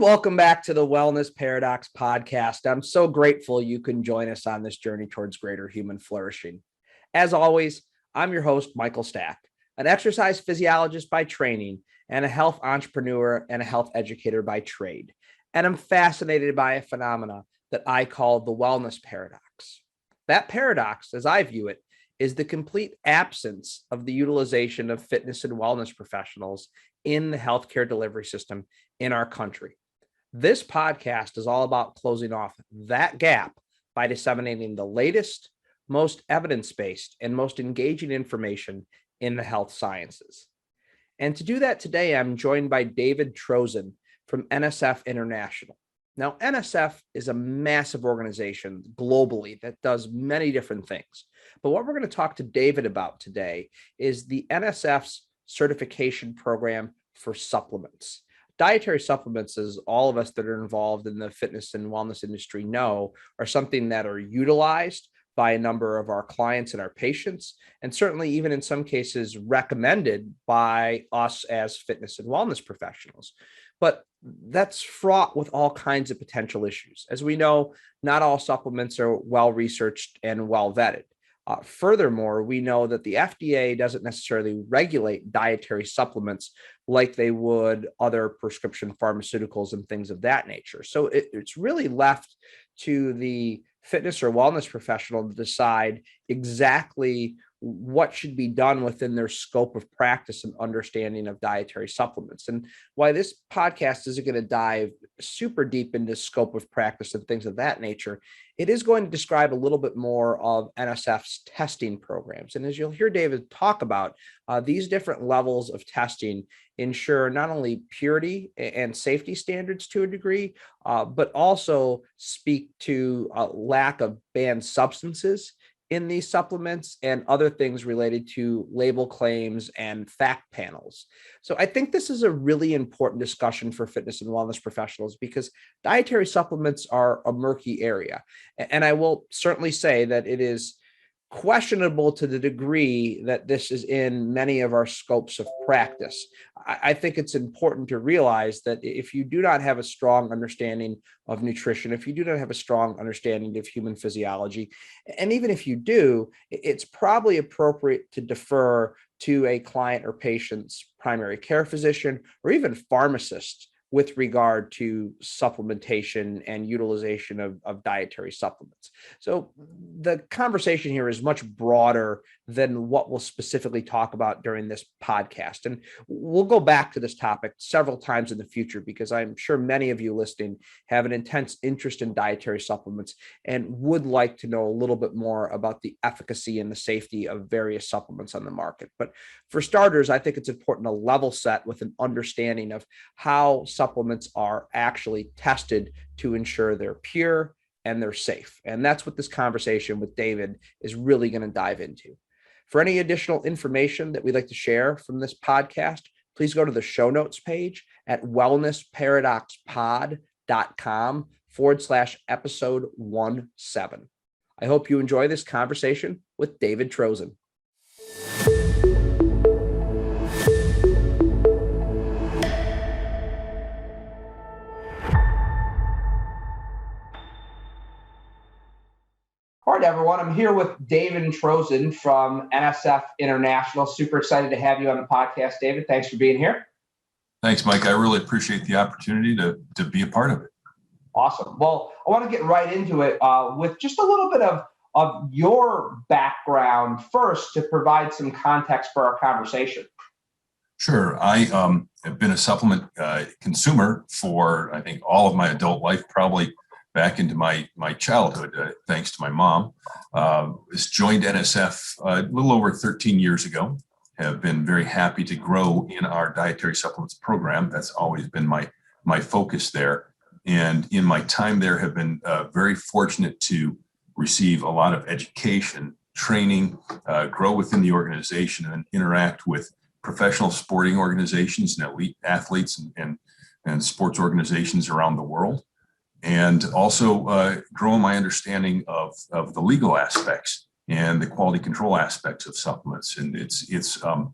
welcome back to the Wellness Paradox podcast. I'm so grateful you can join us on this journey towards greater human flourishing. As always, I'm your host, Michael Stack, an exercise physiologist by training and a health entrepreneur and a health educator by trade. And I'm fascinated by a phenomena that I call the wellness paradox. That paradox, as I view it, is the complete absence of the utilization of fitness and wellness professionals in the healthcare delivery system in our country. This podcast is all about closing off that gap by disseminating the latest, most evidence-based, and most engaging information in the health sciences. And to do that today, I'm joined by David Trosin from NSF International. Now, NSF is a massive organization globally that does many different things. But what we're going to talk to David about today is the NSF's certification program for supplements. Dietary supplements, as all of us that are involved in the fitness and wellness industry know, are something that are utilized by a number of our clients and our patients, and certainly even in some cases recommended by us as fitness and wellness professionals. But that's fraught with all kinds of potential issues. As we know, not all supplements are well researched and well vetted. Furthermore, we know that the FDA doesn't necessarily regulate dietary supplements like they would other prescription pharmaceuticals and things of that nature. So it's really left to the fitness or wellness professional to decide exactly what should be done within their scope of practice and understanding of dietary supplements. And why this podcast isn't going to dive super deep into scope of practice and things of that nature, it is going to describe a little bit more of NSF's testing programs. And as you'll hear David talk about, these different levels of testing ensure not only purity and safety standards to a degree, but also speak to a lack of banned substances in these supplements and other things related to label claims and fact panels. So I think this is a really important discussion for fitness and wellness professionals because dietary supplements are a murky area. And I will certainly say that it is questionable to the degree that this is in many of our scopes of practice. I think it's important to realize that if you do not have a strong understanding of nutrition, if you do not have a strong understanding of human physiology, and even if you do, it's probably appropriate to defer to a client or patient's primary care physician or even pharmacist with regard to supplementation and utilization of dietary supplements. So the conversation here is much broader than what we'll specifically talk about during this podcast. And we'll go back to this topic several times in the future because I'm sure many of you listening have an intense interest in dietary supplements and would like to know a little bit more about the efficacy and the safety of various supplements on the market. But for starters, I think it's important to level set with an understanding of how supplements are actually tested to ensure they're pure and they're safe. And that's what this conversation with David is really going to dive into. For any additional information that we'd like to share from this podcast, please go to the show notes page at wellnessparadoxpod.com/episode 17. I hope you enjoy this conversation with David Trosin. All right, everyone. I'm here with David Trosin from NSF International. Super excited to have you on the podcast, David. Thanks for being here. Thanks, Mike. I really appreciate the opportunity to be a part of it. Awesome. Well, I want to get right into it with just a little bit of your background first to provide some context for our conversation. Sure. I have been a supplement consumer for, I think, all of my adult life, probably back into my childhood, thanks to my mom. Joined NSF a little over 13 years ago. Have been very happy to grow in our dietary supplements program. That's always been my focus there. And in my time there, have been very fortunate to receive a lot of education, training, grow within the organization, and interact with professional sporting organizations and elite athletes and sports organizations around the world. And also grow my understanding of the legal aspects and the quality control aspects of supplements. And it's a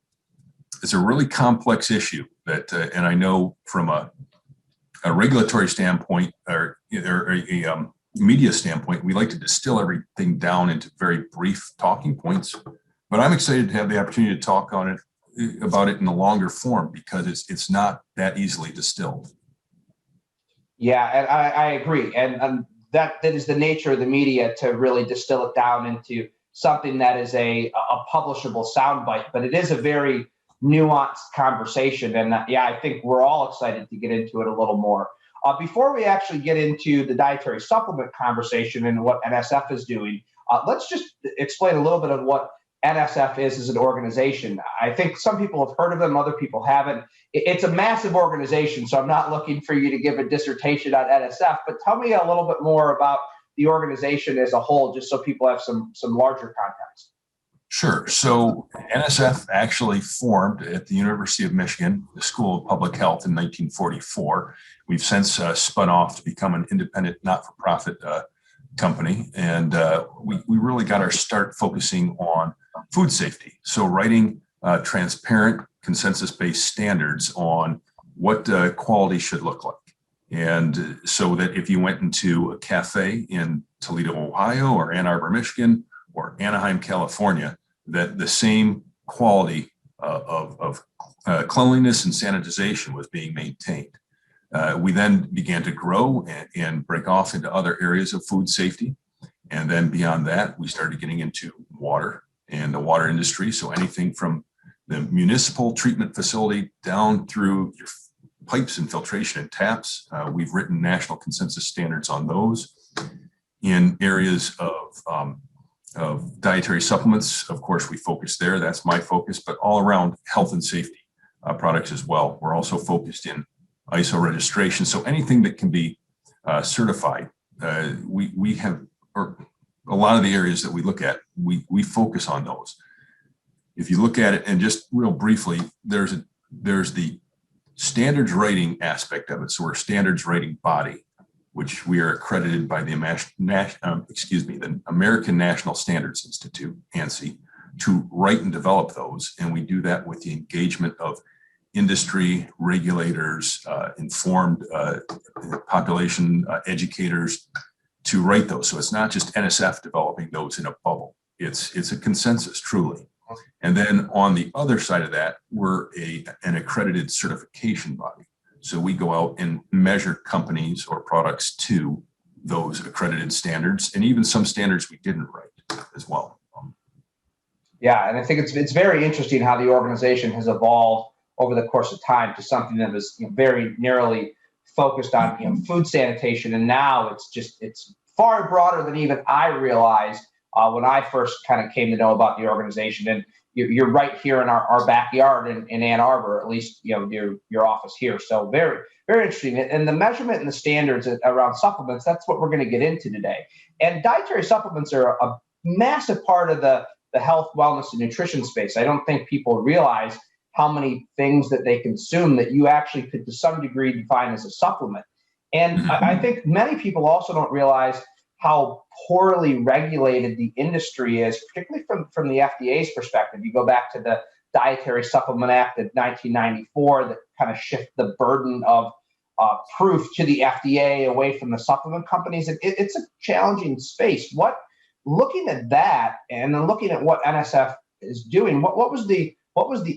really complex issue that, and I know from a a regulatory standpoint or a media standpoint, we like to distill everything down into very brief talking points. But I'm excited to have the opportunity to talk about it in a longer form because it's not that easily distilled. Yeah, and I agree. And that is the nature of the media, to really distill it down into something that is a publishable soundbite. But it is a very nuanced conversation. And yeah, I think we're all excited to get into it a little more. Before we actually get into the dietary supplement conversation and what NSF is doing, let's just explain a little bit of what NSF is as an organization. I think some people have heard of them, other people haven't. It's a massive organization, so I'm not looking for you to give a dissertation on NSF, but tell me a little bit more about the organization as a whole, just so people have some larger context. Sure. So NSF actually formed at the University of Michigan, the School of Public Health, in 1944. We've since spun off to become an independent, not-for-profit company. And we really got our start focusing on food safety. So writing transparent, consensus-based standards on what quality should look like. And so that if you went into a cafe in Toledo, Ohio, or Ann Arbor, Michigan, or Anaheim, California, that the same quality of cleanliness and sanitization was being maintained. We then began to grow and break off into other areas of food safety. And then beyond that, we started getting into water and the water industry. So anything from the municipal treatment facility down through your pipes and filtration and taps. We've written national consensus standards on those. In areas of dietary supplements, of course, we focus there. That's my focus, but all around health and safety products as well. We're also focused in ISO registration. So anything that can be certified, we have, or a lot of the areas that we look at, we focus on those. If you look at it, and just real briefly, there's the standards writing aspect of it. So we're a standards writing body, which we are accredited by the American National Standards Institute, ANSI, to write and develop those. And we do that with the engagement of industry, regulators, informed population educators to write those. So it's not just NSF developing those in a bubble. It's a consensus, truly. And then on the other side of that, we're an accredited certification body. So we go out and measure companies or products to those accredited standards, and even some standards we didn't write as well. Yeah, and I think it's very interesting how the organization has evolved over the course of time to something that was very narrowly focused on food sanitation, and now it's far broader than even I realized when I first kind of came to know about the organization. And you're right here in our backyard in Ann Arbor, at least your office here. So very, very interesting. And the measurement and the standards around supplements, that's what we're going to get into today. And dietary supplements are a massive part of the health, wellness, and nutrition space. I don't think people realize how many things that they consume that you actually could to some degree define as a supplement. And I think many people also don't realize how poorly regulated the industry is, particularly from the FDA's perspective. You go back to the Dietary Supplement Act of 1994 that kind of shift the burden of proof to the FDA away from the supplement companies. It's a challenging space. Looking at that and then looking at what NSF is doing, what was the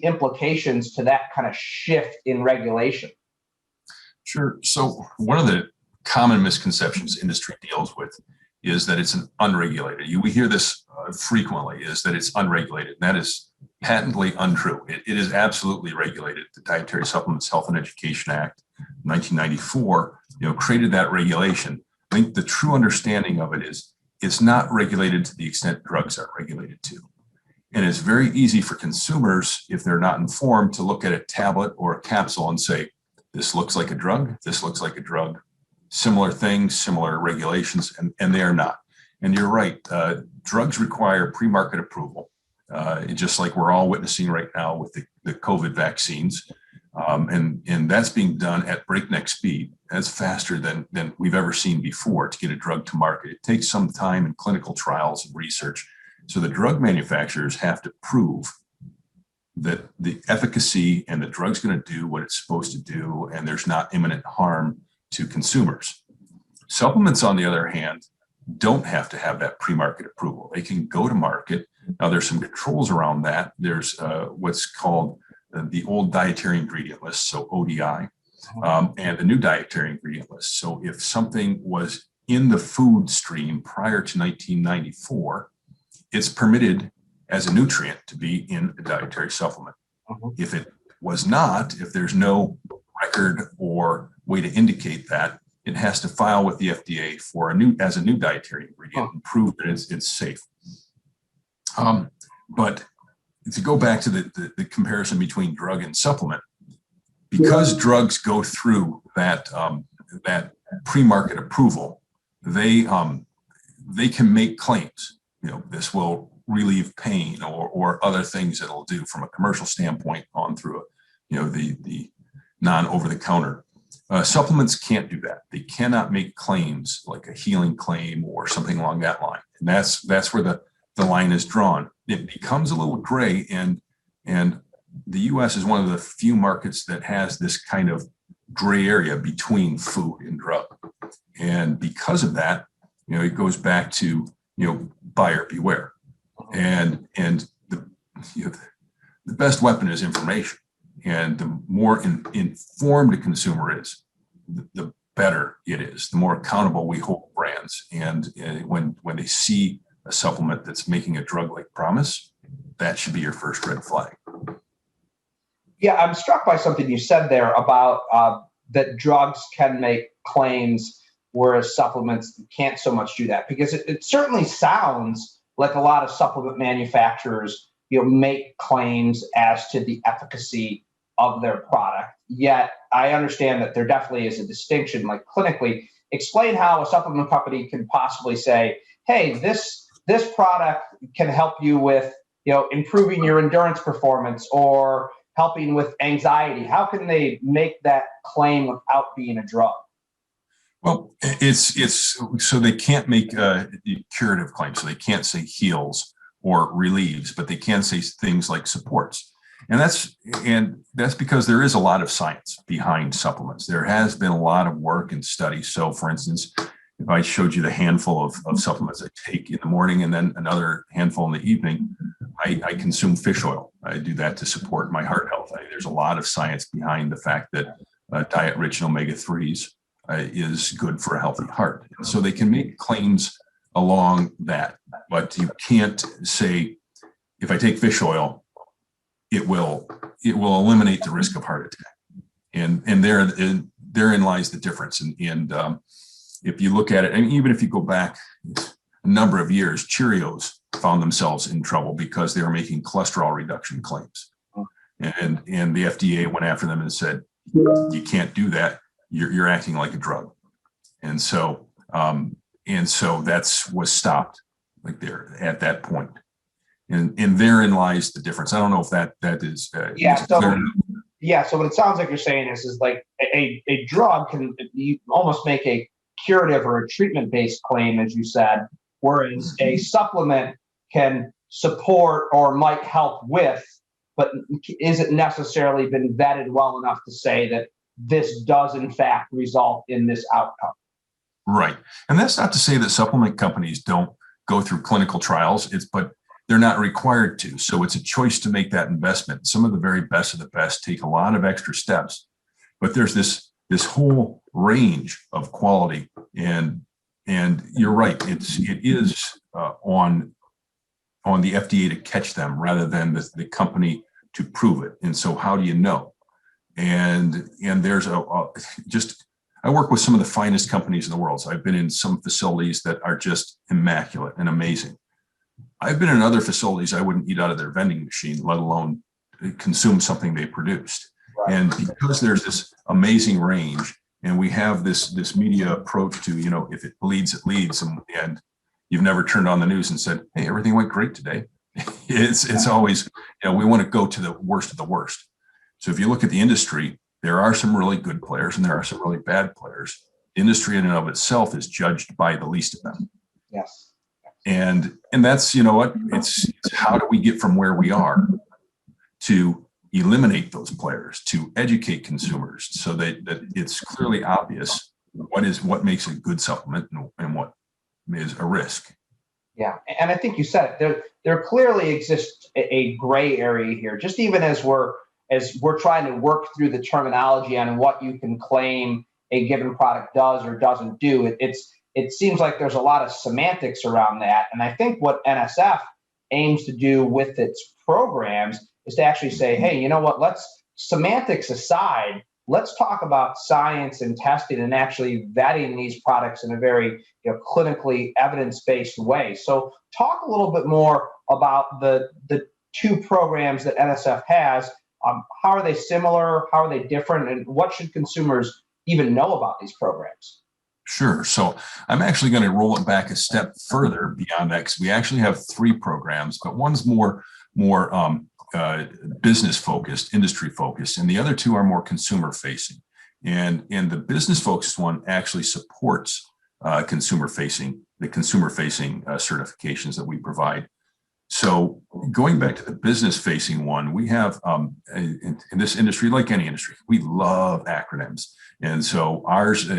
implications to that kind of shift in regulation? Sure. So one of the common misconceptions industry deals with is that it's an unregulated. We hear this frequently, is that it's unregulated. And that is patently untrue. It is absolutely regulated. The Dietary Supplements Health and Education Act, 1994, created that regulation. I think the true understanding of it is it's not regulated to the extent drugs are regulated to. And it's very easy for consumers, if they're not informed, to look at a tablet or a capsule and say, this looks like a drug, this looks like a drug, similar things, similar regulations, and they are not. And you're right, drugs require pre-market approval, just like we're all witnessing right now with the COVID vaccines. And that's being done at breakneck speed. That's faster than we've ever seen before to get a drug to market. It takes some time in clinical trials and research. So the drug manufacturers have to prove that the efficacy and the drug's going to do what it's supposed to do, and there's not imminent harm to consumers. Supplements, on the other hand, don't have to have that pre-market approval. They can go to market. Now, there's some controls around that. There's what's called the old dietary ingredient list, so ODI, and the new dietary ingredient list. So if something was in the food stream prior to 1994, it's permitted as a nutrient to be in a dietary supplement. If it was not, if there's no record or way to indicate that, it has to file with the FDA for as a new dietary ingredient and prove that it's safe. But to go back to the comparison between drug and supplement, because drugs go through that pre-market approval, they can make claims. This will relieve pain or other things it'll do from a commercial standpoint on through the non-over-the-counter. Supplements can't do that. They cannot make claims like a healing claim or something along that line. And that's where the line is drawn. It becomes a little gray, and the U.S. is one of the few markets that has this kind of gray area between food and drug. And because of that, it goes back to, buyer beware. And the best weapon is information. And the more informed a consumer is, the better it is, the more accountable we hold brands. And when they see a supplement that's making a drug-like promise, that should be your first red flag. Yeah, I'm struck by something you said there about that drugs can make claims, whereas supplements can't so much do that, because it certainly sounds like a lot of supplement manufacturers make claims as to the efficacy of their product. Yet I understand that there definitely is a distinction, like clinically. Explain how a supplement company can possibly say, hey, this product can help you with improving your endurance performance or helping with anxiety. How can they make that claim without being a drug? Well, it's so they can't make curative claims. So they can't say heals or relieves, but they can say things like supports. And that's because there is a lot of science behind supplements. There has been a lot of work and study. So, for instance, if I showed you the handful of supplements I take in the morning and then another handful in the evening, I consume fish oil. I do that to support my heart health. There's a lot of science behind the fact that diet rich in omega-3s is good for a healthy heart. And so they can make claims along that, but you can't say, if I take fish oil, it will eliminate the risk of heart attack. And therein lies the difference. And if you look at it, and even if you go back a number of years, Cheerios found themselves in trouble because they were making cholesterol reduction claims. And the FDA went after them and said, you can't do that. You're acting like a drug. And so was stopped like there at that point. And therein lies the difference. I don't know if that is clear enough. So what it sounds like you're saying is like a drug can almost make a curative or a treatment-based claim, as you said, whereas a supplement can support or might help with, but isn't necessarily been vetted well enough to say that this does in fact result in this outcome. Right. And that's not to say that supplement companies don't go through clinical trials, but they're not required to. So it's a choice to make that investment. Some of the very best of the best take a lot of extra steps, but there's this whole range of quality. And you're right. It is on the FDA to catch them rather than the company to prove it. And so how do you know? And there's I work with some of the finest companies in the world. So I've been in some facilities that are just immaculate and amazing. I've been in other facilities I wouldn't eat out of their vending machine, let alone consume something they produced. Right. And because there's this amazing range, and we have this media approach to, if it bleeds, it leads, and you've never turned on the news and said, hey, everything went great today. It's always, we want to go to the worst of the worst. So if you look at the industry, there are some really good players and there are some really bad players. The industry in and of itself is judged by the least of them. Yes. And that's, it's how do we get from where we are to eliminate those players, to educate consumers so that it's clearly obvious what makes a good supplement and what is a risk. Yeah, and I think you said it. There clearly exists a gray area here. Just even as we're trying to work through the terminology on what you can claim a given product does or doesn't do, it seems like there's a lot of semantics around that. And I think what NSF aims to do with its programs is to actually say, hey, you know what? Let's, semantics aside, let's talk about science and testing and actually vetting these products in a very clinically evidence-based way. So talk a little bit more about the two programs that NSF has. How are they similar? How are they different? And what should consumers even know about these programs? Sure. So I'm actually going to roll it back a step further beyond that, because we actually have three programs, but one's more business focused, industry focused, and the other two are more consumer facing. And the business focused one actually supports consumer facing certifications that we provide. So going back to the business facing one, we have in this industry, like any industry, we love acronyms. And so ours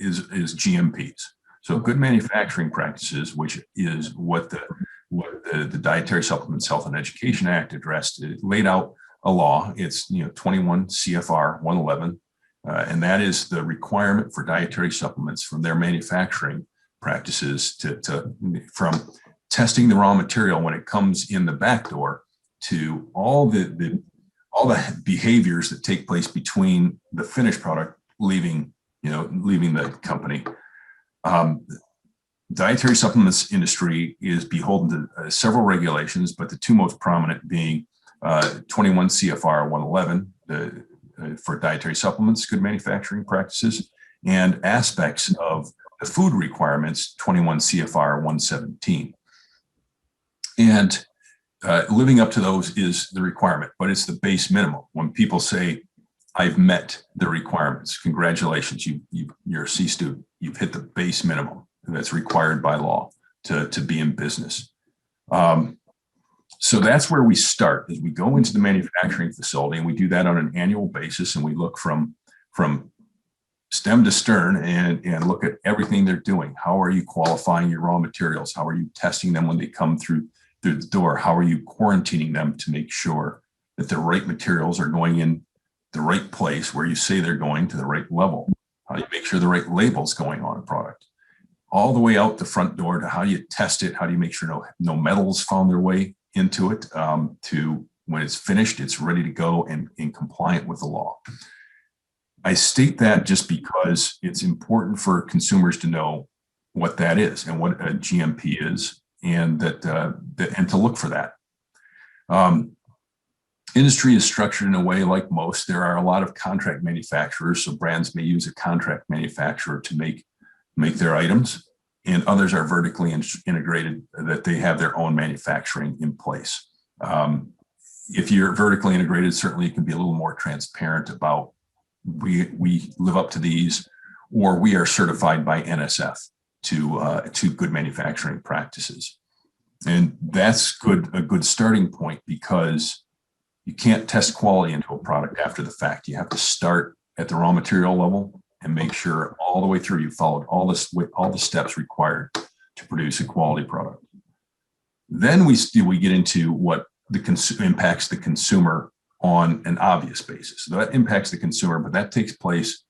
is GMPs. So good manufacturing practices, which is what the Dietary Supplements Health and Education Act addressed. It laid out a law. It's 21 CFR 111, and that is the requirement for dietary supplements from their manufacturing practices from testing the raw material when it comes in the back door to all the behaviors that take place between the finished product leaving the company. Dietary supplements industry is beholden to several regulations, but the two most prominent being 21 CFR 111 for dietary supplements, good manufacturing practices, and aspects of the food requirements, 21 CFR 117. And living up to those is the requirement, but it's the base minimum. When people say, I've met the requirements, congratulations, you're a C student, you've hit the base minimum that's required by law to be in business. So that's where we start, is we go into the manufacturing facility, and we do that on an annual basis, and we look from stem to stern and look at everything they're doing. How are you qualifying your raw materials? How are you testing them when they come through the door? How are you quarantining them to make sure that the right materials are going in the right place where you say they're going, to the right level? How do you make sure the right label's going on a product? All the way out the front door to how do you test it? How do you make sure no metals found their way into it, to when it's finished, it's ready to go and compliant with the law. I state that just because it's important for consumers to know what that is and what a GMP is, and and to look for that. Industry is structured in a way like most. There are a lot of contract manufacturers, so brands may use a contract manufacturer to make their items, and others are vertically integrated, that they have their own manufacturing in place. If you're vertically integrated, certainly you can be a little more transparent about we live up to these, or we are certified by NSF to good manufacturing practices. And that's a good starting point, because you can't test quality into a product after the fact. You have to start at the raw material level and make sure all the way through you followed all the steps required to produce a quality product. Then we get into what impacts the consumer on an obvious basis. So that impacts the consumer, but that takes place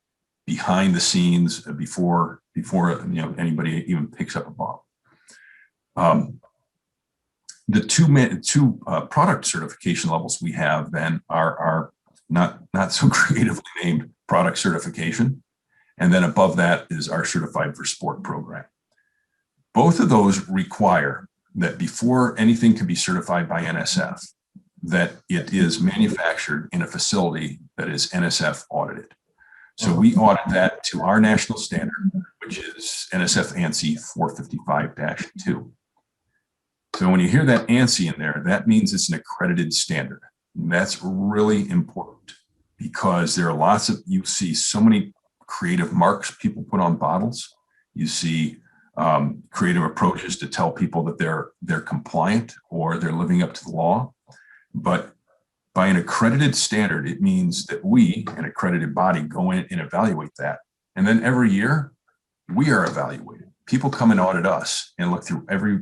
behind the scenes before anybody even picks up a bottle. The two product certification levels we have then are not so creatively named product certification. And then above that is our Certified for Sport program. Both of those require that before anything can be certified by NSF, that it is manufactured in a facility that is NSF audited. So we audit that to our national standard, which is NSF ANSI 455-2. So when you hear that ANSI in there, that means it's an accredited standard. And that's really important, because there are you see so many creative marks people put on bottles. You see creative approaches to tell people that they're compliant or they're living up to the law. But by an accredited standard, it means that we, an accredited body, go in and evaluate that And then every year we are evaluated. People come and audit us and look through every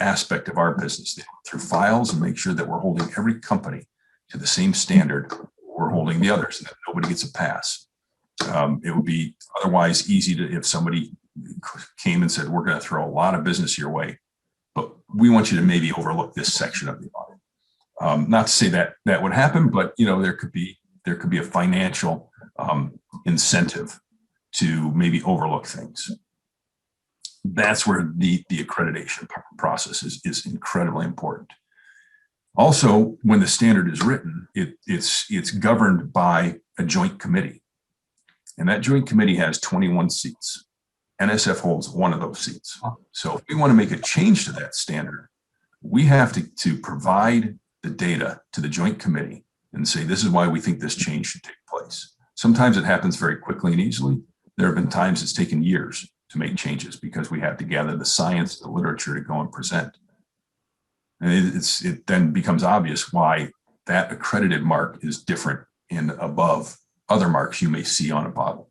aspect of our business. They look through files and make sure that we're holding every company to the same standard we're holding the others, and that nobody gets a pass. It would be otherwise easy to, if somebody came and said, we're going to throw a lot of business your way, but we want you to maybe overlook this section of the audit. Not to say that that would happen, but there could be a financial incentive to maybe overlook things. That's where the accreditation process is incredibly important. Also, when the standard is written, it's governed by a joint committee. And that joint committee has 21 seats. NSF holds one of those seats. So if we want to make a change to that standard, we have to provide the data to the joint committee and say, this is why we think this change should take place. Sometimes it happens very quickly and easily. There have been times it's taken years to make changes because we have to gather the science, the literature to go and present. And it then becomes obvious why that accredited mark is different and above other marks you may see on a bottle.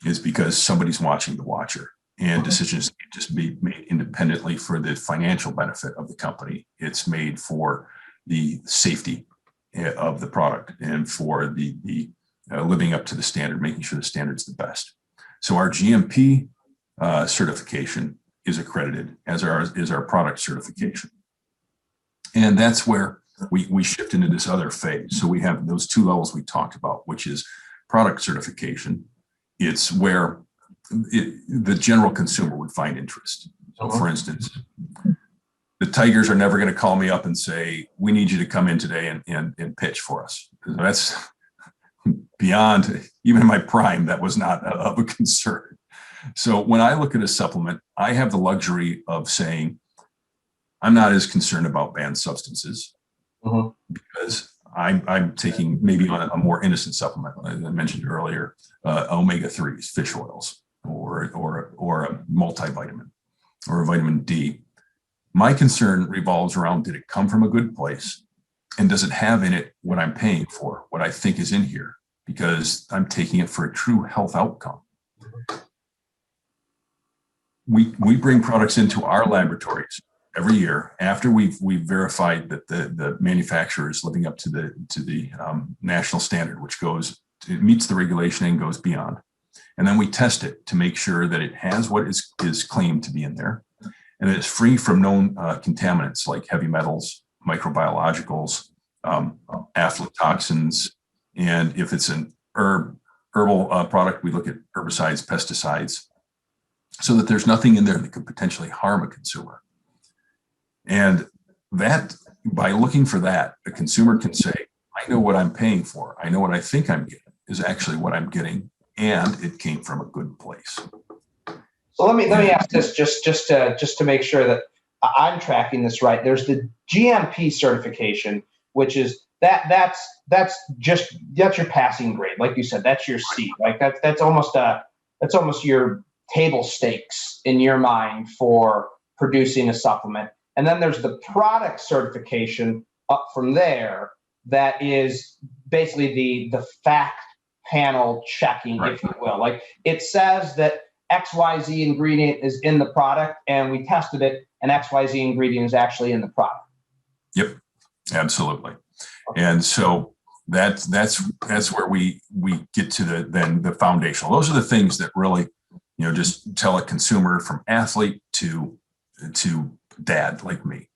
Is because somebody's watching the watcher, and decisions can't just be made independently for the financial benefit of the company. It's made for the safety of the product and for the living up to the standard, making sure the standard's the best. So our GMP certification is accredited, as is our product certification. And that's where we shift into this other phase. So we have those two levels we talked about, which is product certification. It's where the general consumer would find interest. So for instance, the Tigers are never going to call me up and say, we need you to come in today and pitch for us. That's beyond, even in my prime, that was not of a concern. So when I look at a supplement, I have the luxury of saying, I'm not as concerned about banned substances because I'm taking maybe on a more innocent supplement. I mentioned earlier, omega-3s, fish oils, or a multivitamin or a vitamin D. My concern revolves around, did it come from a good place? And does it have in it what I'm paying for, what I think is in here? Because I'm taking it for a true health outcome. We bring products into our laboratories every year after we've verified that the manufacturer is living up to the national standard, which it meets the regulation and goes beyond. And then we test it to make sure that it has what is claimed to be in there, and it's free from known contaminants like heavy metals, microbiologicals, aflatoxins, and if it's an herbal product, we look at herbicides, pesticides, so that there's nothing in there that could potentially harm a consumer. And that, by looking for that, a consumer can say, I know what I'm paying for. I know what I think I'm getting is actually what I'm getting, and it came from a good place. So let me ask this just to make sure that I'm tracking this right. There's the GMP certification, which is that's your passing grade, like you said. That's your C. Like that's almost your table stakes in your mind for producing a supplement. And then there's the product certification up from there that is basically the fact panel checking, if you will. Like it says that XYZ ingredient is in the product, and we tested it, and XYZ ingredient is actually in the product. Yep, absolutely. And so that's where we get to the foundational. Those are the things that really, just tell a consumer from athlete to dad like me,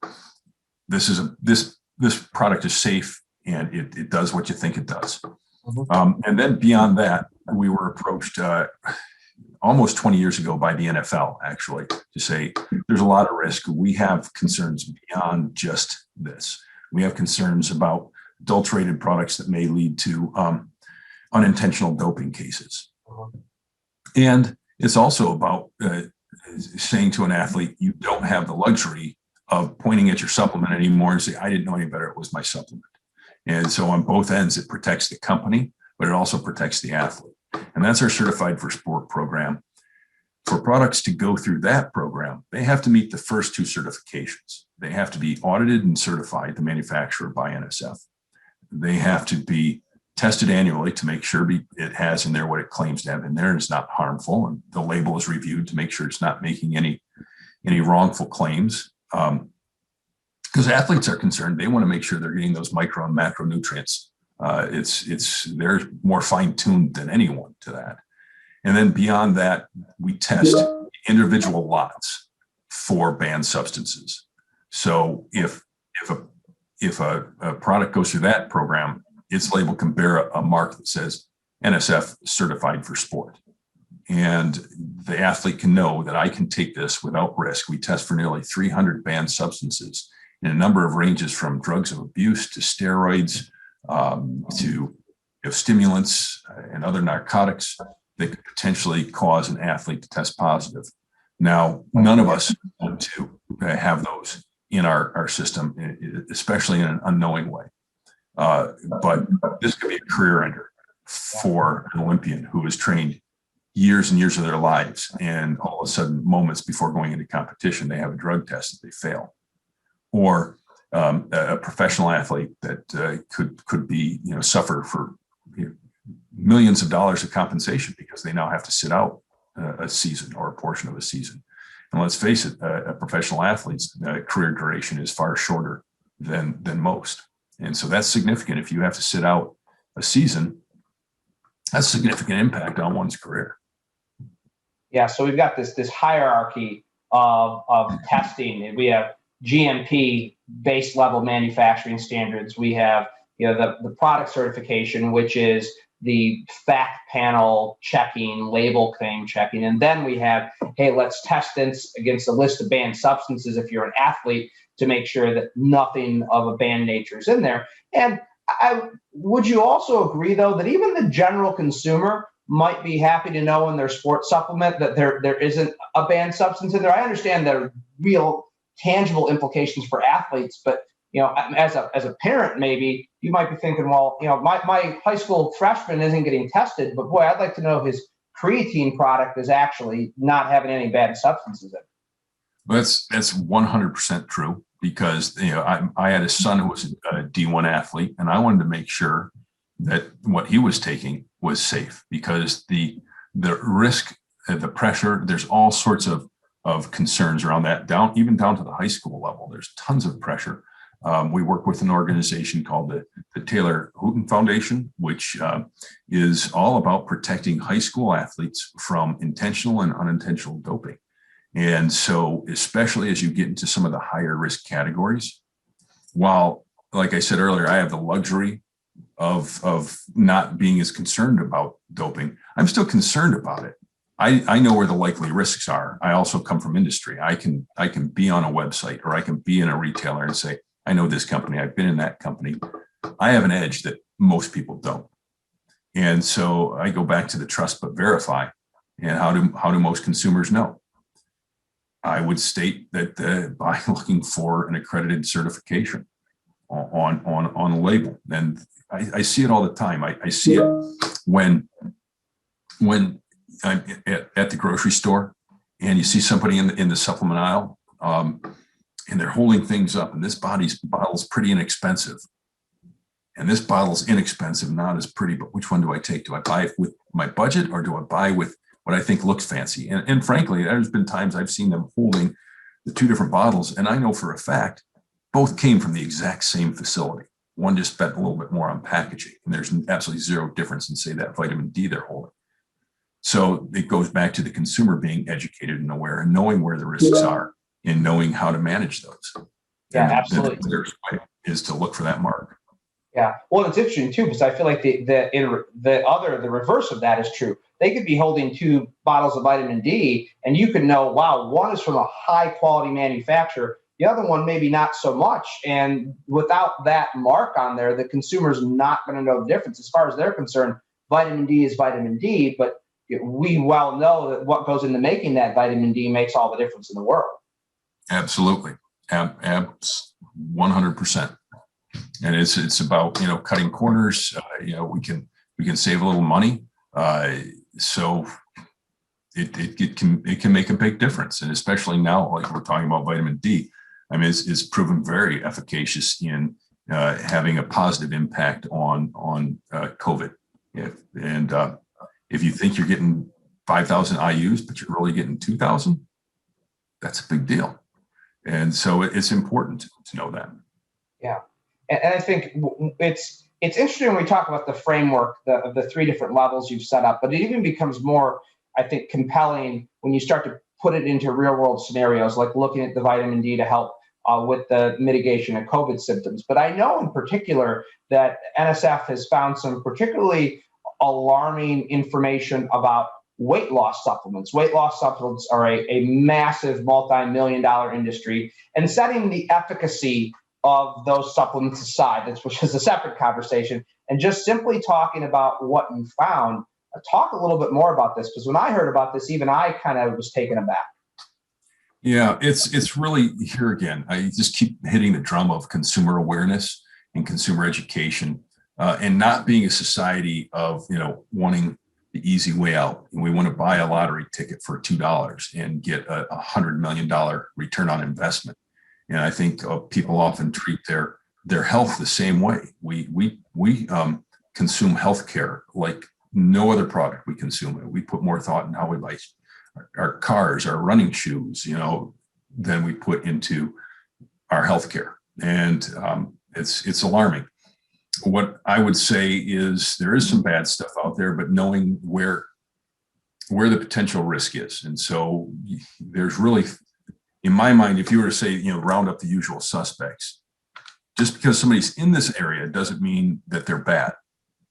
this product is safe and it does what you think it does. And then beyond that, we were approached almost 20 years ago by the NFL, actually, to say there's a lot of risk. We have concerns beyond just this. We have concerns about adulterated products that may lead to unintentional doping cases. And it's also about saying to an athlete, you don't have the luxury of pointing at your supplement anymore and say, I didn't know any better, it was my supplement. And so on both ends, it protects the company, but it also protects the athlete. And that's our Certified for Sport program. For products to go through that program, they have to meet the first two certifications. They have to be audited and certified, the manufacturer, by NSF. They have to be tested annually to make sure it has in there what it claims to have in there and it's not harmful. And the label is reviewed to make sure it's not making any wrongful claims. Because athletes are concerned, they want to make sure they're getting those micro and macronutrients. They're more fine-tuned than anyone to that. And then beyond that, we test individual lots for banned substances. So if a product goes through that program, its label can bear a mark that says NSF certified for sport. And the athlete can know that I can take this without risk. We test for nearly 300 banned substances in a number of ranges, from drugs of abuse to steroids, to stimulants and other narcotics that could potentially cause an athlete to test positive. Now, none of us want to have those in our system, especially in an unknowing way. But this could be a career ender for an Olympian who has trained years and years of their lives, and all of a sudden, moments before going into competition, they have a drug test that they fail. Or a professional athlete that could be, suffer for millions of dollars of compensation because they now have to sit out a season or a portion of a season. And let's face it, a professional athlete's career duration is far shorter than most. And so that's significant. If you have to sit out a season, that's a significant impact on one's career. Yeah, so we've got this hierarchy of testing. We have GMP base level manufacturing standards. We have the product certification, which is the fact panel checking, label claim checking. And then we have, hey, let's test this against a list of banned substances if you're an athlete to make sure that nothing of a banned nature is in there. And would you also agree, though, that even the general consumer might be happy to know in their sports supplement that there isn't a banned substance in there? I understand there are real tangible implications for athletes, but as a parent, maybe you might be thinking, well, my high school freshman isn't getting tested, but boy, I'd like to know his creatine product is actually not having any bad substances in it. Well, that's 100% true, because I had a son who was a D1 athlete, and I wanted to make sure that what he was taking was safe, because the risk, the pressure, there's all sorts of concerns around that, even down to the high school level. There's tons of pressure. We work with an organization called the Taylor Hooten Foundation, which is all about protecting high school athletes from intentional and unintentional doping. And so, especially as you get into some of the higher risk categories, while, like I said earlier, I have the luxury of not being as concerned about doping, I'm still concerned about it. I know where the likely risks are. I also come from industry. I can be on a website, or I can be in a retailer and say, I know this company, I've been in that company. I have an edge that most people don't. And so I go back to the trust but verify. And how do most consumers know? I would state that by looking for an accredited certification on a label. And I see it all the time. I see it when I'm at the grocery store and you see somebody in the supplement aisle, and they're holding things up, and this bottle's pretty inexpensive. And this bottle's inexpensive, not as pretty, but which one do I take? Do I buy it with my budget, or do I buy with what I think looks fancy? And frankly, there's been times I've seen them holding the two different bottles, and I know for a fact both came from the exact same facility. One just spent a little bit more on packaging, and there's absolutely zero difference in, say, that vitamin D they're holding. So it goes back to the consumer being educated and aware and knowing where the risks are and knowing how to manage those. Yeah, and absolutely. The clearest way is to look for that mark. Yeah. Well, it's interesting too, because I feel like the reverse of that is true. They could be holding two bottles of vitamin D, and you could know, wow, one is from a high quality manufacturer, the other one maybe not so much. And without that mark on there, the consumer's not going to know the difference. As far as they're concerned, vitamin D is vitamin D, but we well know that what goes into making that vitamin D makes all the difference in the world. Absolutely. 100%. And it's about, cutting corners. We can save a little money. So it can make a big difference. And especially now, like we're talking about vitamin D, I mean, it's proven very efficacious in having a positive impact on COVID. If you think you're getting 5,000 IUs, but you're really getting 2,000, that's a big deal. And so it's important to know that. Yeah. And I think it's interesting when we talk about the framework of the three different levels you've set up, but it even becomes more, I think, compelling when you start to put it into real world scenarios, like looking at the vitamin D to help with the mitigation of COVID symptoms. But I know in particular that NSF has found some particularly alarming information about weight loss supplements. Weight loss supplements are a massive multi-million-dollar industry, and setting the efficacy of those supplements aside, which is a separate conversation, and just simply talking about what you found. Talk a little bit more about this, because when I heard about this, even I kind of was taken aback. Yeah, it's really, here again, I just keep hitting the drum of consumer awareness and consumer education, and not being a society of, wanting the easy way out. And we want to buy a lottery ticket for $2 and get a $100 million return on investment. And I think people often treat their health the same way. We consume healthcare like no other product we consume. We put more thought in how we buy our cars, our running shoes, than we put into our healthcare. And it's alarming. What I would say is there is some bad stuff out there, but knowing where the potential risk is. And so there's really, in my mind, if you were to say, round up the usual suspects, just because somebody's in this area doesn't mean that they're bad,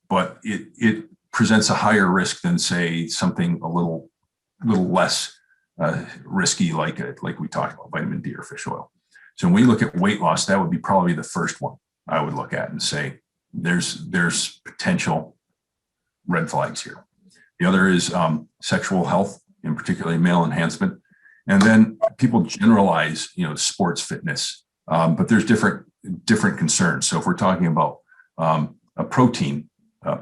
but it presents a higher risk than, say, something a little less risky, like we talked about, vitamin D or fish oil. So when we look at weight loss, that would be probably the first one I would look at and say, there's potential red flags here. The other is sexual health, and particularly male enhancement. And then people generalize, sports fitness, but there's different concerns. So if we're talking about a protein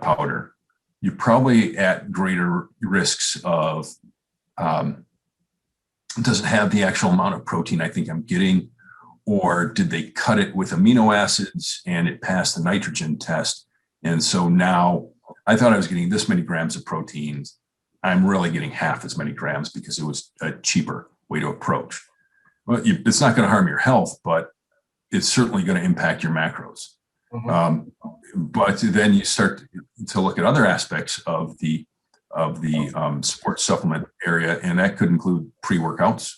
powder, you're probably at greater risks of it doesn't have the actual amount of protein I think I'm getting, or did they cut it with amino acids and it passed the nitrogen test? And so now I thought I was getting this many grams of proteins. I'm really getting half as many grams because it was a cheaper way to approach. Well, it's not going to harm your health, but it's certainly going to impact your macros. Mm-hmm. But then you start to look at other aspects of the sports supplement area, and that could include pre-workouts,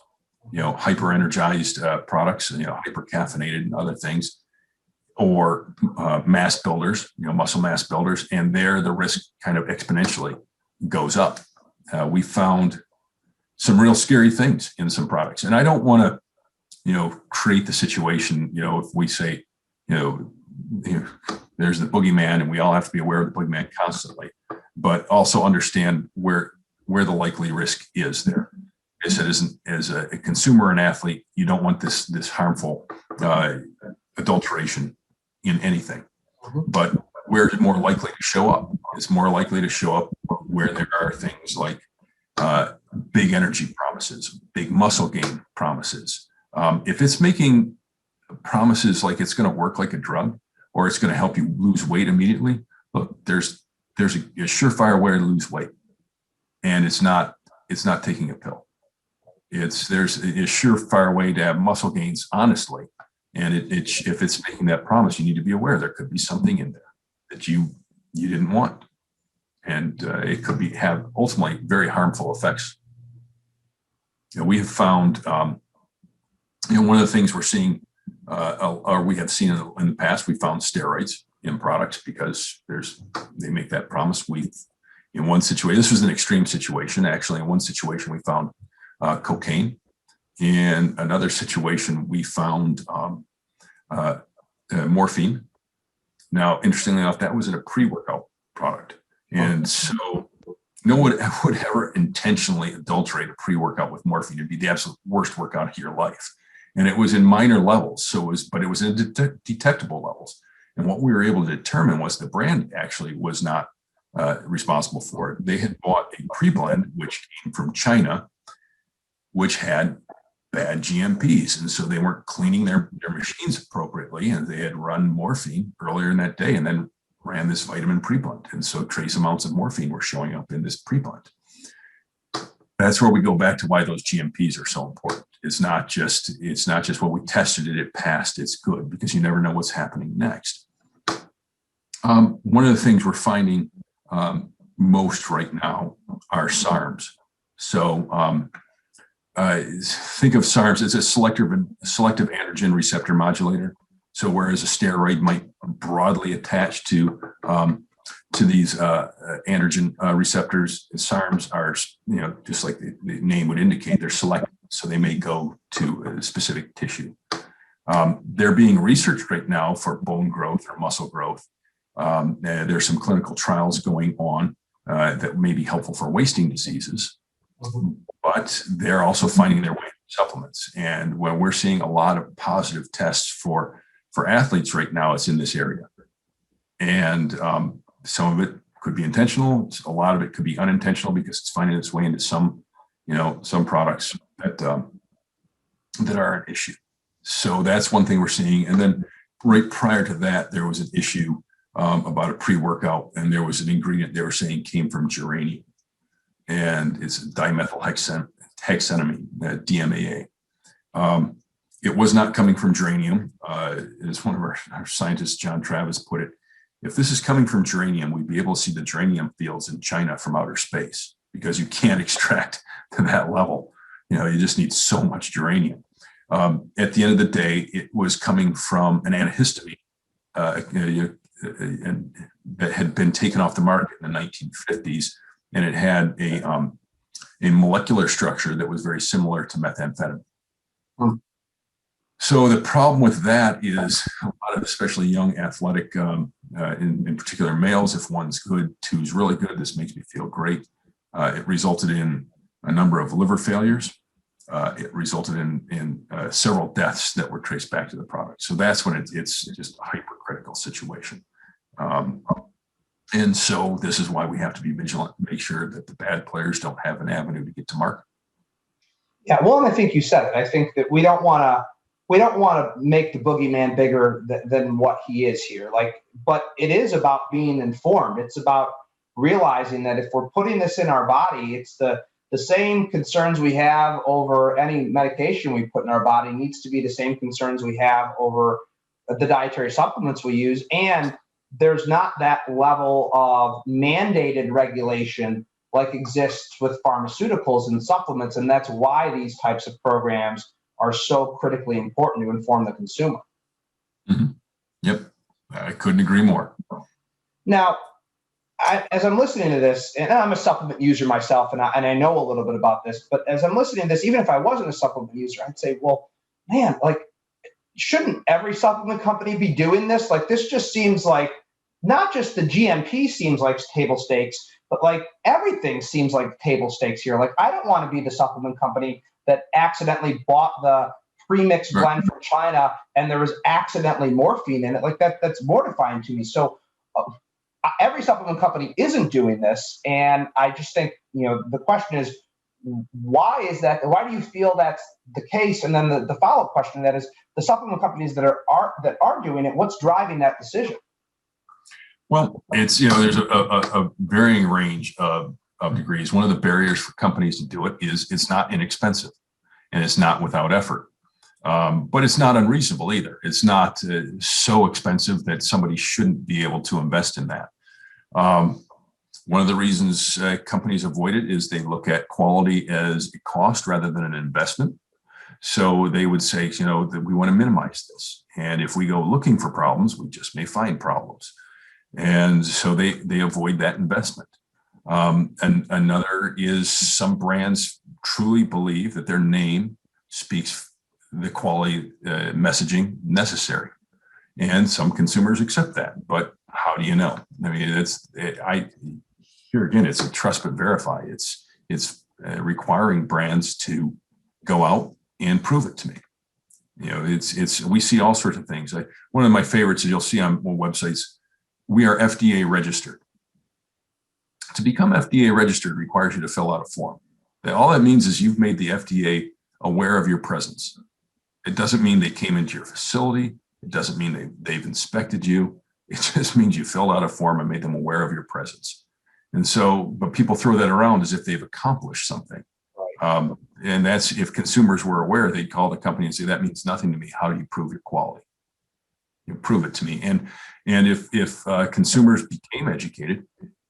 hyper energized products, hyper caffeinated and other things, or mass builders, muscle mass builders, and there the risk kind of exponentially goes up. We found some real scary things in some products, and I don't want to, create the situation, if we say, there's the boogeyman, and we all have to be aware of the boogeyman constantly, but also understand where the likely risk is there. As I said, as a consumer and athlete, you don't want this harmful adulteration in anything. But where is it more likely to show up? It's more likely to show up where there are things like big energy promises, big muscle gain promises. If it's making promises like it's going to work like a drug, or it's going to help you lose weight immediately, look, there's a surefire way to lose weight, and it's not taking a pill. There's a surefire way to have muscle gains, honestly, and if it's making that promise, you need to be aware there could be something in there that you didn't want, and it could have ultimately very harmful effects. We have found, one of the things we're seeing, or we have seen in the past, we found steroids in products because they make that promise. In one situation, this was an extreme situation. Actually, in one situation, we found cocaine. In another situation, we found morphine. Now, interestingly enough, that was in a pre-workout product. And so no one would ever intentionally adulterate a pre-workout with morphine. It'd be the absolute worst workout of your life. And it was in minor levels, but it was in detectable levels. And what we were able to determine was the brand actually was not responsible for it. They had bought a pre-blend, which came from China, which had bad GMPs. And so they weren't cleaning their machines appropriately, and they had run morphine earlier in that day and then ran this vitamin pre-blend. And so trace amounts of morphine were showing up in this pre-blend. That's where we go back to why those GMPs are so important. It's not just what we tested it passed, it's good, because you never know what's happening next. One of the things we're finding most right now are Sarms. So think of Sarms as a selective androgen receptor modulator. So whereas a steroid might broadly attach to these androgen receptors, Sarms are, just like the name would indicate, they're selective. So they may go to a specific tissue. They're being researched right now for bone growth or muscle growth. There's some clinical trials going on that may be helpful for wasting diseases, but they're also finding their way into supplements. And when we're seeing a lot of positive tests for athletes right now, it's in this area. And some of it could be intentional. A lot of it could be unintentional because it's finding its way into some products that are an issue. So that's one thing we're seeing. And then right prior to that, there was an issue about a pre-workout, and there was an ingredient they were saying came from geranium, and it's dimethylhexanamine, DMAA. It was not coming from geranium. As one of our scientists, John Travis, put it, if this is coming from geranium, we'd be able to see the geranium fields in China from outer space, because you can't extract to that level. You just need so much geranium. At the end of the day, it was coming from an antihistamine and that had been taken off the market in the 1950s, and it had a molecular structure that was very similar to methamphetamine. So the problem with that is a lot of, especially young athletic, in particular males, if one's good, two's really good, this makes me feel great. It resulted in a number of liver failures. It resulted in several deaths that were traced back to the product. So that's when it's just a hypercritical situation. And so this is why we have to be vigilant and make sure that the bad players don't have an avenue to get to market. Yeah, well, and I think you said it. I think that we don't want to make the boogeyman bigger than what he is here. But it is about being informed. It's about realizing that if we're putting this in our body, it's the same concerns we have over any medication we put in our body needs to be the same concerns we have over the dietary supplements we use. And there's not that level of mandated regulation like exists with pharmaceuticals and supplements. And that's why these types of programs are so critically important to inform the consumer. Mm-hmm. Yep. I couldn't agree more. Now, as I'm listening to this, and I'm a supplement user myself, and I know a little bit about this, but as I'm listening to this, even if I wasn't a supplement user, I'd say, well, man, shouldn't every supplement company be doing this? This just seems like not just the GMP seems like table stakes, but everything seems like table stakes here. I don't want to be the supplement company that accidentally bought the premixed blend from China and there was accidentally morphine in it. That's mortifying to me. So every supplement company isn't doing this. And I just think, the question is, why is that? Why do you feel that's the case? And then the follow-up question that is, the supplement companies that are doing it, what's driving that decision? Well, it's, there's a varying range of degrees. One of the barriers for companies to do it is it's not inexpensive and it's not without effort. But it's not unreasonable either. It's not so expensive that somebody shouldn't be able to invest in that. One of the reasons companies avoid it is they look at quality as a cost rather than an investment. So they would say, that we want to minimize this. And if we go looking for problems, we just may find problems. And so they avoid that investment. And another is some brands truly believe that their name speaks the quality messaging necessary. And some consumers accept that. But how do you know? I mean, here again, it's a trust but verify. It's requiring brands to go out and prove it to me. We see all sorts of things. One of my favorites is you'll see on websites, we are FDA registered. To become FDA registered requires you to fill out a form. All that means is you've made the FDA aware of your presence. It doesn't mean they came into your facility. It doesn't mean they've inspected you. It just means you filled out a form and made them aware of your presence. And so, but people throw that around as if they've accomplished something. And that's, if consumers were aware, they'd call the company and say, that means nothing to me. How do you prove your quality? You prove it to me. And if consumers became educated,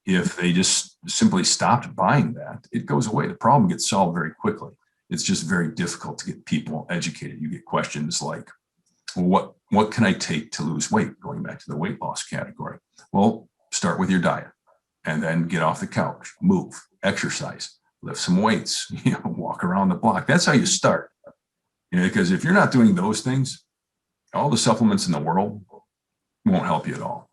if they just simply stopped buying that, it goes away. The problem gets solved very quickly. It's just very difficult to get people educated. You get questions like, well, what can I take to lose weight? Going back to the weight loss category. Well, start with your diet and then get off the couch, move, exercise, lift some weights, walk around the block. That's how you start. Because if you're not doing those things, all the supplements in the world won't help you at all.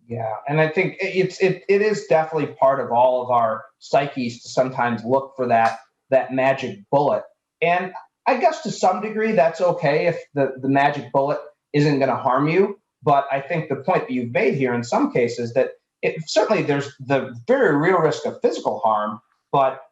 Yeah, and I think it is definitely part of all of our psyches to sometimes look for that magic bullet. And I guess to some degree that's okay if the magic bullet isn't going to harm you. But I think the point that you've made here in some cases that certainly there's the very real risk of physical harm, but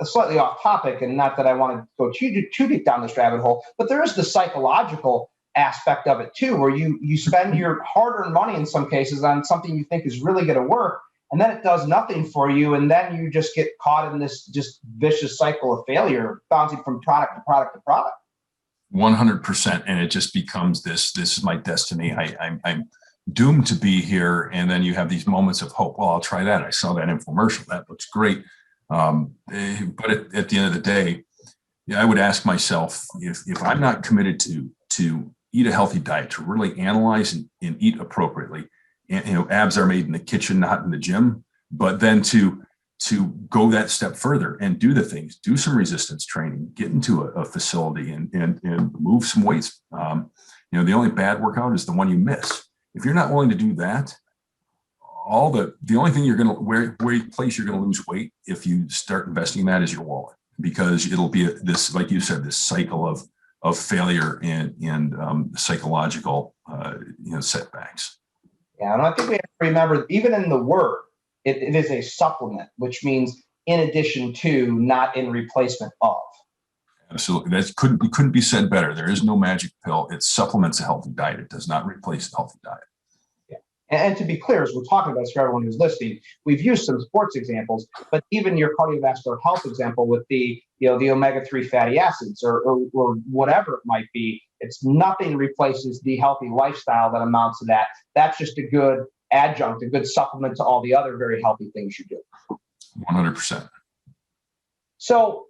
slightly off topic, and not that I want to go too deep down this rabbit hole, but there is the psychological aspect of it too, where you spend your hard-earned money in some cases on something you think is really going to work, and then it does nothing for you, and then you just get caught in this just vicious cycle of failure, bouncing from product to product to product. 100%, and it just becomes this is my destiny. I'm doomed to be here, and then you have these moments of hope. Well, I'll try that. I saw that infomercial. That looks great. But at the end of the day, I would ask myself, if I'm not committed to eat a healthy diet, to really analyze and eat appropriately, and abs are made in the kitchen, not in the gym, but then to go that step further and do the things, do some resistance training, get into a facility and move some weights. The only bad workout is the one you miss. If you're not willing to do that, the only thing you're going to place you're going to lose weight if you start investing in that is your wallet, because it'll be this, like you said, this cycle of failure and psychological setbacks. Yeah, and I think we have to remember, even in the word, it is a supplement, which means in addition to, not in replacement of. Absolutely, that couldn't be said better. There is no magic pill. It supplements a healthy diet. It does not replace a healthy diet. And to be clear, as we're talking about this for everyone who's listening, we've used some sports examples, but even your cardiovascular health example with the omega-3 fatty acids or whatever it might be, it's nothing replaces the healthy lifestyle that amounts to that. That's just a good adjunct, a good supplement to all the other very healthy things you do. 100%. So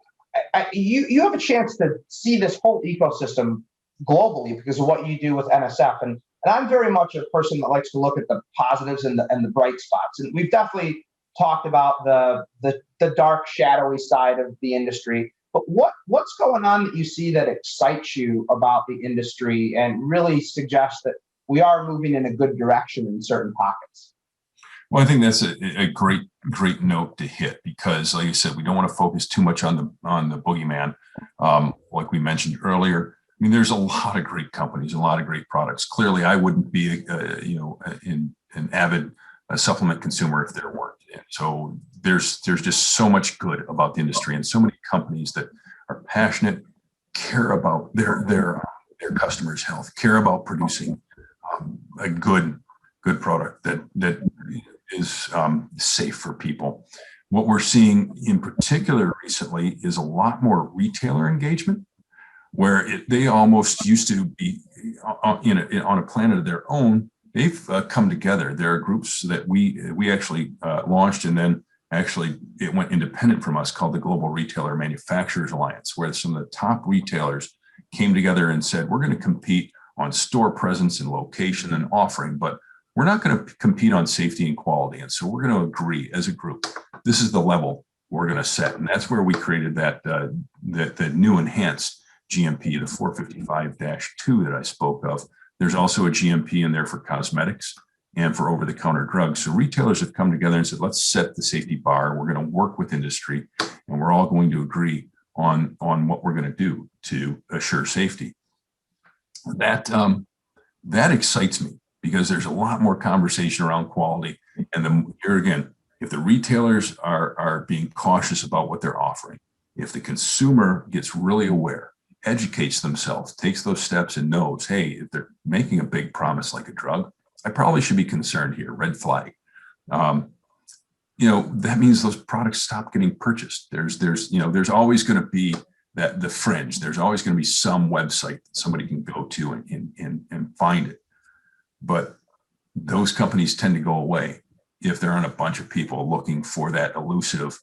you have a chance to see this whole ecosystem globally because of what you do with NSF. And I'm very much a person that likes to look at the positives and the bright spots. And we've definitely talked about the dark, shadowy side of the industry. But what's going on that you see that excites you about the industry and really suggests that we are moving in a good direction in certain pockets? Well, I think that's a great note to hit, because, like you said, we don't want to focus too much on the boogeyman, like we mentioned earlier. I mean, there's a lot of great companies, a lot of great products. Clearly, I wouldn't be, an avid supplement consumer if there weren't. And so there's just so much good about the industry, and so many companies that are passionate, care about their customers' health, care about producing a good product that is safe for people. What we're seeing in particular recently is a lot more retailer engagement, where they almost used to be on a planet of their own. They've come together. There are groups that we actually launched, and then actually it went independent from us, called the Global Retailer Manufacturers Alliance, where some of the top retailers came together and said, we're going to compete on store presence and location and offering, but we're not going to compete on safety and quality. And so we're going to agree as a group, this is the level we're going to set. And that's where we created that new enhanced GMP, the 455-2 that I spoke of. There's also a GMP in there for cosmetics and for over-the-counter drugs. So retailers have come together and said, let's set the safety bar. We're going to work with industry, and we're all going to agree on what we're going to do to assure safety. That excites me, because there's a lot more conversation around quality. And here again, if the retailers are being cautious about what they're offering, If the consumer gets really aware, educates themselves, takes those steps and knows, hey, if they're making a big promise like a drug, I probably should be concerned here, red flag. That means those products stop getting purchased. There's always going to be the fringe. There's always going to be some website that somebody can go to and find it. But those companies tend to go away if there aren't a bunch of people looking for that elusive,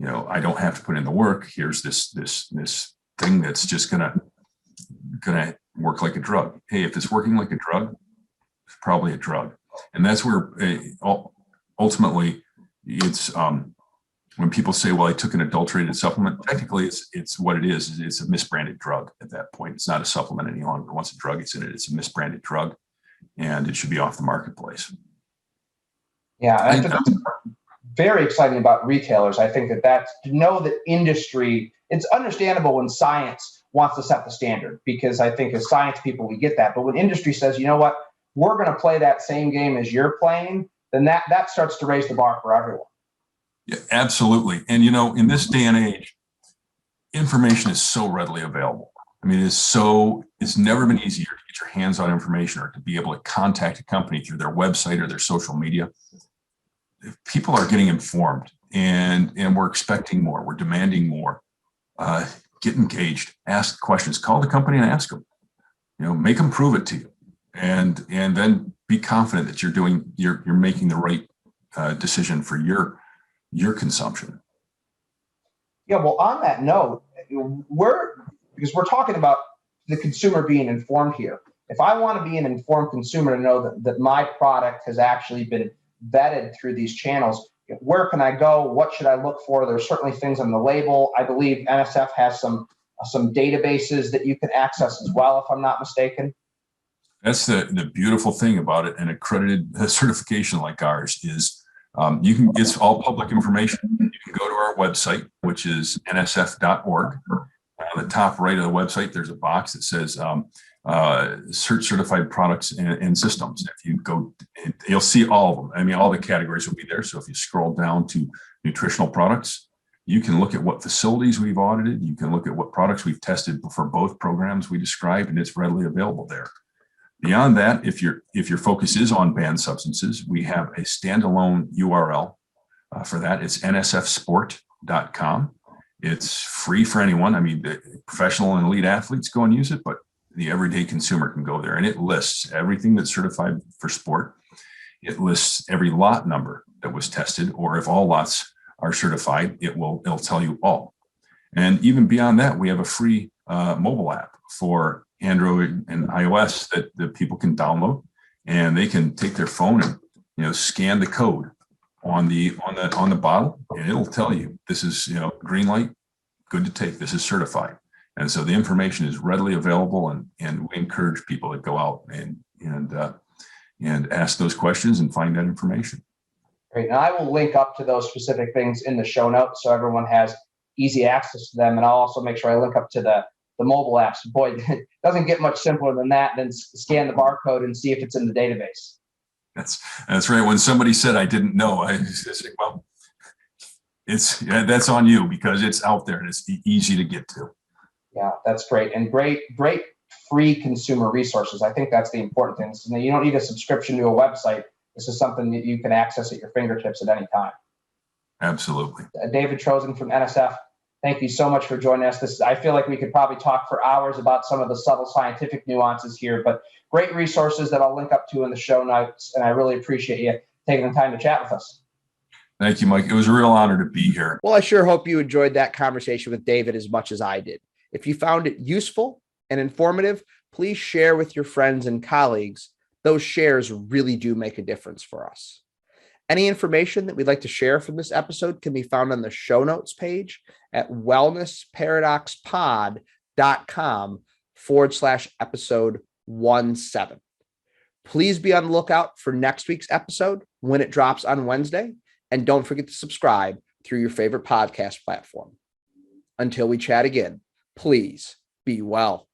I don't have to put in the work. Here's this thing that's just gonna work like a drug. Hey, if it's working like a drug, it's probably a drug. And that's where ultimately it's when people say, well, I took an adulterated supplement, technically it's what it is. It's a misbranded drug at that point. It's not a supplement any longer. Once a drug gets in it, it's a misbranded drug and it should be off the marketplace. Yeah, I think that's very exciting about retailers. I think that's to know that industry, it's understandable when science wants to set the standard, because I think as science people, we get that. But when industry says, you know what, we're going to play that same game as you're playing, then that starts to raise the bar for everyone. Yeah, absolutely. And, in this day and age, information is so readily available. I mean, it's never been easier to get your hands on information or to be able to contact a company through their website or their social media. If people are getting informed and we're expecting more, we're demanding more, get engaged, ask questions, call the company and ask them, make them prove it to you. And then be confident that you're making the right decision for your consumption. Yeah, well, on that note, because we're talking about the consumer being informed here. If I want to be an informed consumer to know that my product has actually been vetted through these channels, where can I go? What should I look for? There's certainly things on the label. I believe NSF has some databases that you can access as well, if I'm not mistaken. That's the beautiful thing about it. An accredited certification like ours is it's all public information. You can go to our website, which is nsf.org. On the top right of the website, there's a box that says search certified products and systems. If you go, you'll see all of them. I mean, all the categories will be there. So if you scroll down to nutritional products, you can look at what facilities we've audited. You can look at what products we've tested for both programs we described, and it's readily available there. Beyond that, if your focus is on banned substances, we have a standalone URL for that. It's nsfsport.com. It's free for anyone. I mean, the professional and elite athletes go and use it, but the everyday consumer can go there, and it lists everything that's certified for sport. It lists every lot number that was tested, or if all lots are certified, it'll tell you all. And even beyond that, we have a free mobile app for Android and iOS that people can download, and they can take their phone and scan the code on the bottle, and it'll tell you this is green light, good to take. This is certified. And so the information is readily available, and we encourage people to go out and ask those questions and find that information. Great. And I will link up to those specific things in the show notes so everyone has easy access to them. And I'll also make sure I link up to the mobile apps. Boy, it doesn't get much simpler than that. Then scan the barcode and see if it's in the database. That's right. When somebody said I didn't know, I said, well, that's on you, because it's out there and it's easy to get to. Yeah, that's great. And great free consumer resources. I think that's the important thing. So you don't need a subscription to a website. This is something that you can access at your fingertips at any time. Absolutely. David Trosin from NSF, thank you so much for joining us. I feel like we could probably talk for hours about some of the subtle scientific nuances here, but great resources that I'll link up to in the show notes. And I really appreciate you taking the time to chat with us. Thank you, Mike. It was a real honor to be here. Well, I sure hope you enjoyed that conversation with David as much as I did. If you found it useful and informative, please share with your friends and colleagues. Those shares really do make a difference for us. Any information that we'd like to share from this episode can be found on the show notes page at wellnessparadoxpod.com/episode 17. Please be on the lookout for next week's episode when it drops on Wednesday. And don't forget to subscribe through your favorite podcast platform. Until we chat again, please be well.